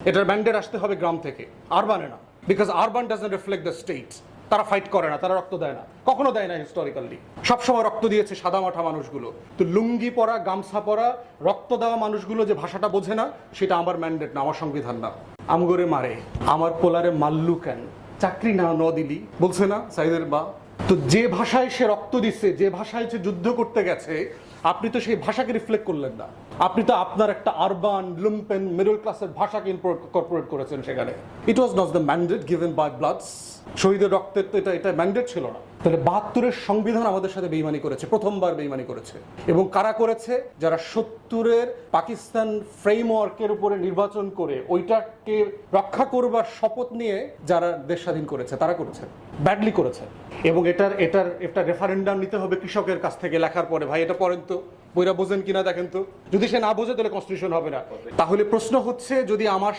এটার ম্যান্ডেট আসতে হবে গ্রাম থেকে, আরবানে না, because urban doesn't reflect the state. তারা ফাইট করে না, তারা রক্ত দেয় না, কখনো দেয় না হিস্টোরিক্যালি। সবসময় রক্ত দিয়েছে সাদা মাঠা মানুষগুলো। তো লুঙ্গি পরা, গামছা পরা, রক্ত দেওয়া মানুষগুলো যে ভাষাটা বোঝে না, সেটা আমার ম্যান্ডেট না, আমার সংবিধান না। আমগরে মারে, আমার পোলারে মাল্লু কেন, চাকরি না দিলি বলছে না সাইদের বা। তো যে ভাষায় সে রক্ত দিচ্ছে, যে ভাষায় সে যুদ্ধ করতে গেছে, আপনি তো সেই ভাষাকে রিফ্লেক্ট করলেন না। আপনি তো আপনার একটা আরবান লুম্পেন মিডল ক্লাসের ভাষাকে ইনকর্পোরেট করেছেন সেখানে। It was not the mandate given by bloods. শহীদের রক্তের তো এটা ম্যান্ডেট ছিল না। তাহলে ৭২-এর সংবিধান আমাদের সাথে বেইমানি করেছে, প্রথমবার বেইমানি করেছে। এবং কারা করেছে? যারা ৭০-এর পাকিস্তান ফ্রেমওয়ার্কের উপরে নির্বাচন করে ওইটাকে রক্ষা করবার শপথ নিয়ে যারা দেশ স্বাধীন করেছে, তারা করেছে, ব্যাডলি করেছে। এবং এটার রেফারেন্ডাম নিতে হবে কৃষকের কাছ থেকে লেখার পরে। ভাই এটা পড়েন তো, বইরা বোঝেন কিনা দেখেন তো। যদি সে না বোঝে তাহলে কনস্টিটিউশন হবে না। তাহলে প্রশ্ন হচ্ছে, যদি আমার